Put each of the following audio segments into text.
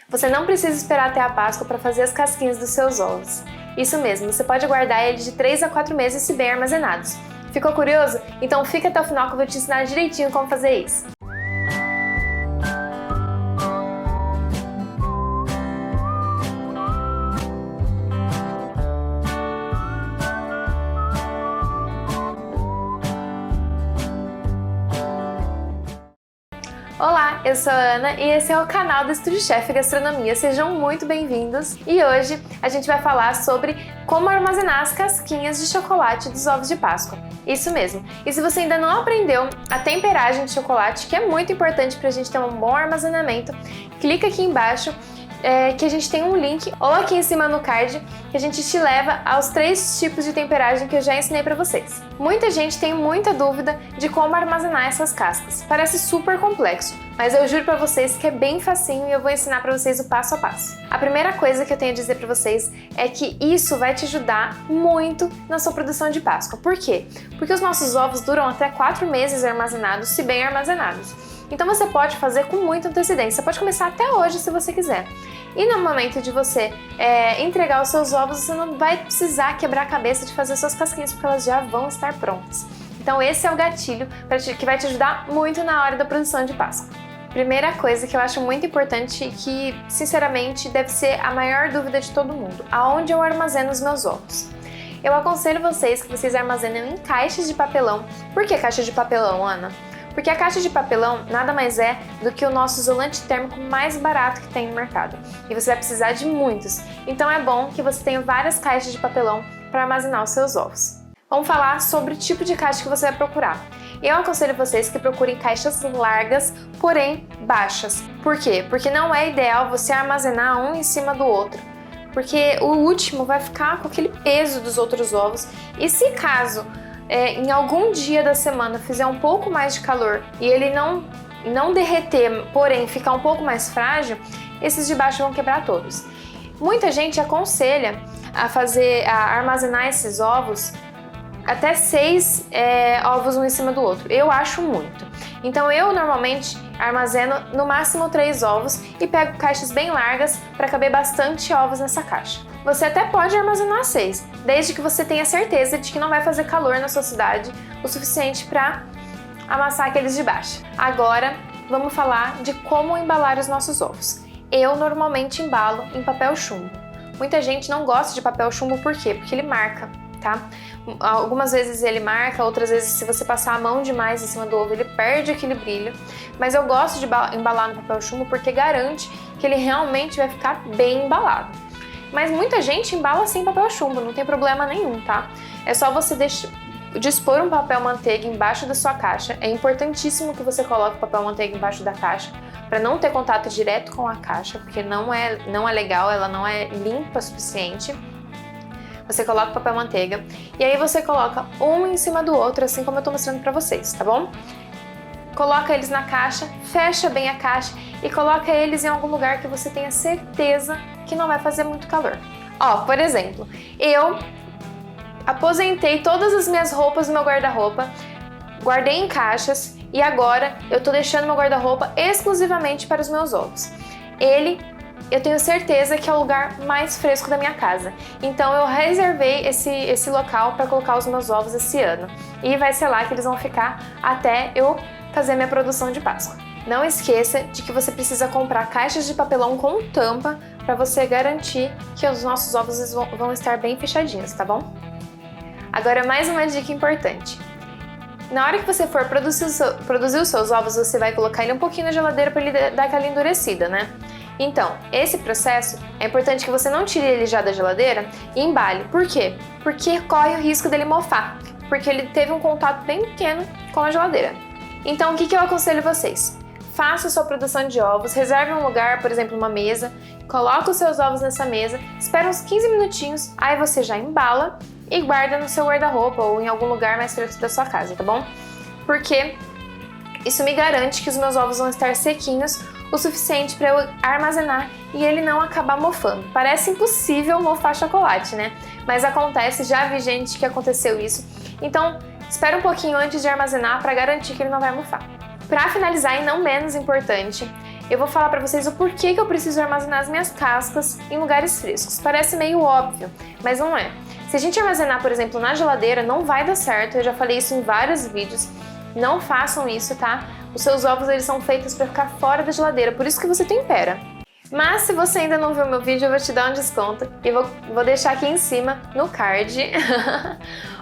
Você não precisa esperar até a Páscoa para fazer as casquinhas dos seus ovos. Isso mesmo, você pode guardar eles de 3 a 4 meses se bem armazenados. Ficou curioso? Então fica até o final que eu vou te ensinar direitinho como fazer isso. Olá, eu sou a Ana e esse é o canal do Estúdio Chef Gastronomia. Sejam muito bem-vindos e hoje a gente vai falar sobre como armazenar as casquinhas de chocolate dos ovos de Páscoa. Isso mesmo. E se você ainda não aprendeu a temperagem de chocolate, que é muito importante para a gente ter um bom armazenamento, clica aqui embaixo que a gente tem um link, ou aqui em cima no card, que a gente te leva aos 3 tipos de temperagem que eu já ensinei pra vocês. Muita gente tem muita dúvida de como armazenar essas cascas. Parece super complexo, mas eu juro pra vocês que é bem facinho e eu vou ensinar pra vocês o passo a passo. A primeira coisa que eu tenho a dizer pra vocês é que isso vai te ajudar muito na sua produção de Páscoa. Por quê? Porque os nossos ovos duram até 4 meses armazenados, se bem armazenados. Então você pode fazer com muita antecedência, você pode começar até hoje se você quiser. E no momento de você entregar os seus ovos, você não vai precisar quebrar a cabeça de fazer suas casquinhas, porque elas já vão estar prontas. Então esse é o gatilho que vai te ajudar muito na hora da produção de Páscoa. Primeira coisa que eu acho muito importante e que, sinceramente, deve ser a maior dúvida de todo mundo: aonde eu armazeno os meus ovos? Eu aconselho vocês que vocês armazenem em caixas de papelão. Por que caixa de papelão, Ana? Porque a caixa de papelão nada mais é do que o nosso isolante térmico mais barato que tem no mercado. E você vai precisar de muitos. Então é bom que você tenha várias caixas de papelão para armazenar os seus ovos. Vamos falar sobre o tipo de caixa que você vai procurar. Eu aconselho vocês que procurem caixas largas, porém baixas. Por quê? Porque não é ideal você armazenar um em cima do outro, porque o último vai ficar com aquele peso dos outros ovos. E se caso em algum dia da semana fizer um pouco mais de calor e ele não derreter, porém ficar um pouco mais frágil, esses de baixo vão quebrar todos. Muita gente aconselha a armazenar esses ovos até 6 ovos um em cima do outro. Eu acho muito. Então eu normalmente armazeno no máximo 3 ovos e pego caixas bem largas para caber bastante ovos nessa caixa. Você até pode armazenar 6, desde que você tenha certeza de que não vai fazer calor na sua cidade o suficiente para amassar aqueles de baixo. Agora vamos falar de como embalar os nossos ovos. Eu normalmente embalo em papel chumbo. Muita gente não gosta de papel chumbo, por quê? Porque ele marca, tá? Algumas vezes ele marca, outras vezes se você passar a mão demais em cima do ovo ele perde aquele brilho, mas eu gosto de embalar no papel chumbo porque garante que ele realmente vai ficar bem embalado. Mas muita gente embala sem papel chumbo, não tem problema nenhum, tá? É só você dispor um papel manteiga embaixo da sua caixa. É importantíssimo que você coloque o papel manteiga embaixo da caixa para não ter contato direto com a caixa, porque não é legal, ela não é limpa o suficiente. Você coloca o papel manteiga e aí você coloca um em cima do outro, assim como eu tô mostrando pra vocês, tá bom? Coloca eles na caixa, fecha bem a caixa e coloca eles em algum lugar que você tenha certeza que não vai fazer muito calor. Ó, por exemplo, eu aposentei todas as minhas roupas no meu guarda-roupa, guardei em caixas e agora eu tô deixando meu guarda-roupa exclusivamente para os meus ovos. Eu tenho certeza que é o lugar mais fresco da minha casa. Então eu reservei esse local para colocar os meus ovos esse ano. E vai ser lá que eles vão ficar até eu fazer minha produção de Páscoa. Não esqueça de que você precisa comprar caixas de papelão com tampa para você garantir que os nossos ovos vão estar bem fechadinhos, tá bom? Agora mais uma dica importante. Na hora que você for produzir os seus ovos, você vai colocar ele um pouquinho na geladeira para ele dar aquela endurecida, né? Então, esse processo é importante que você não tire ele já da geladeira e embale. Por quê? Porque corre o risco dele mofar, porque ele teve um contato bem pequeno com a geladeira. Então, o que eu aconselho vocês? Faça a sua produção de ovos, reserve um lugar, por exemplo, uma mesa, coloque os seus ovos nessa mesa, espera uns 15 minutinhos, aí você já embala e guarda no seu guarda-roupa ou em algum lugar mais fresco da sua casa, tá bom? Porque isso me garante que os meus ovos vão estar sequinhos o suficiente para eu armazenar e ele não acabar mofando. Parece impossível mofar chocolate, né? Mas acontece, já vi gente que aconteceu isso. Então, espera um pouquinho antes de armazenar para garantir que ele não vai mofar. Para finalizar, e não menos importante, eu vou falar pra vocês o porquê que eu preciso armazenar as minhas cascas em lugares frescos. Parece meio óbvio, mas não é. Se a gente armazenar, por exemplo, na geladeira, não vai dar certo. Eu já falei isso em vários vídeos. Não façam isso, tá? Os seus ovos, eles são feitos para ficar fora da geladeira, por isso que você tempera. Mas se você ainda não viu meu vídeo, eu vou te dar um desconto e vou deixar aqui em cima, no card,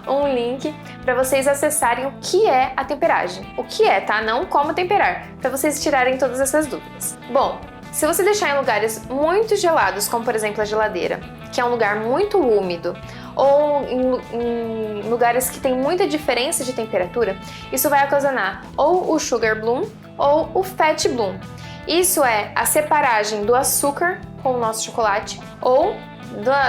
um link para vocês acessarem o que é a temperagem. O que é, tá? Não como temperar, para vocês tirarem todas essas dúvidas. Bom, se você deixar em lugares muito gelados, como por exemplo a geladeira, que é um lugar muito úmido, ou em lugares que tem muita diferença de temperatura, isso vai ocasionar ou o sugar bloom ou o fat bloom. Isso é a separagem do açúcar com o nosso chocolate ou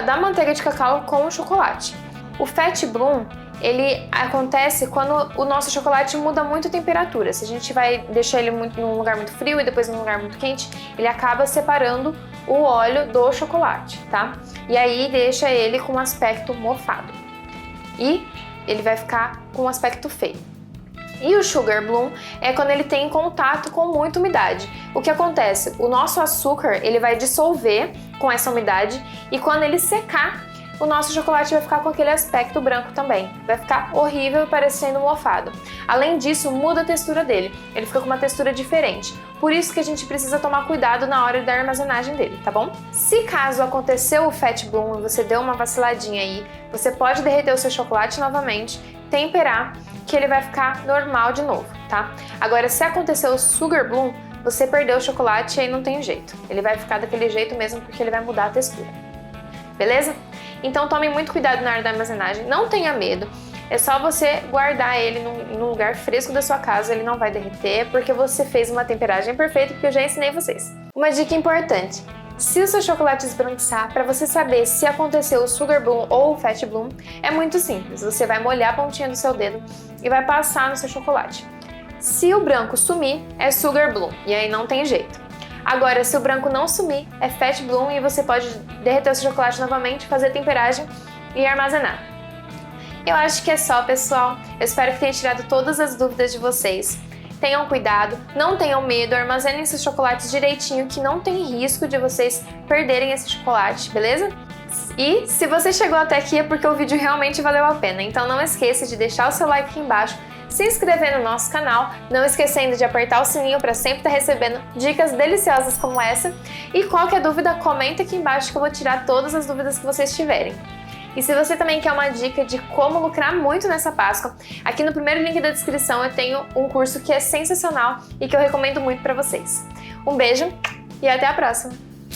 da manteiga de cacau com o chocolate. O fat bloom, ele acontece quando o nosso chocolate muda muito a temperatura. Se a gente vai deixar ele num lugar muito frio e depois num lugar muito quente, ele acaba separando o óleo do chocolate, tá? E aí deixa ele com um aspecto mofado. E ele vai ficar com um aspecto feio. E o sugar bloom é quando ele tem contato com muita umidade. O que acontece? O nosso açúcar, ele vai dissolver com essa umidade e quando ele secar, o nosso chocolate vai ficar com aquele aspecto branco também. Vai ficar horrível e parecendo mofado. Além disso, muda a textura dele. Ele fica com uma textura diferente. Por isso que a gente precisa tomar cuidado na hora da armazenagem dele, tá bom? Se caso aconteceu o fat bloom e você deu uma vaciladinha aí, você pode derreter o seu chocolate novamente, temperar, que ele vai ficar normal de novo, tá? Agora, se aconteceu o sugar bloom, você perdeu o chocolate e aí não tem jeito. Ele vai ficar daquele jeito mesmo porque ele vai mudar a textura. Beleza? Então tome muito cuidado na hora da armazenagem, não tenha medo. É só você guardar ele num lugar fresco da sua casa, ele não vai derreter, porque você fez uma temperagem perfeita, que eu já ensinei vocês. Uma dica importante: se o seu chocolate esbranquiçar, para você saber se aconteceu o sugar bloom ou o fat bloom, é muito simples. Você vai molhar a pontinha do seu dedo e vai passar no seu chocolate. Se o branco sumir, é sugar bloom, e aí não tem jeito. Agora, se o branco não sumir, é fat bloom e você pode derreter o seu chocolate novamente, fazer a temperagem e armazenar. Eu acho que é só, pessoal. Eu espero que tenha tirado todas as dúvidas de vocês. Tenham cuidado, não tenham medo, armazenem seus chocolates direitinho, que não tem risco de vocês perderem esse chocolate, beleza? E se você chegou até aqui é porque o vídeo realmente valeu a pena, então não esqueça de deixar o seu like aqui embaixo, se inscrever no nosso canal, não esquecendo de apertar o sininho para sempre estar recebendo dicas deliciosas como essa. E qualquer dúvida, comenta aqui embaixo que eu vou tirar todas as dúvidas que vocês tiverem. E se você também quer uma dica de como lucrar muito nessa Páscoa, aqui no primeiro link da descrição eu tenho um curso que é sensacional e que eu recomendo muito para vocês. Um beijo e até a próxima!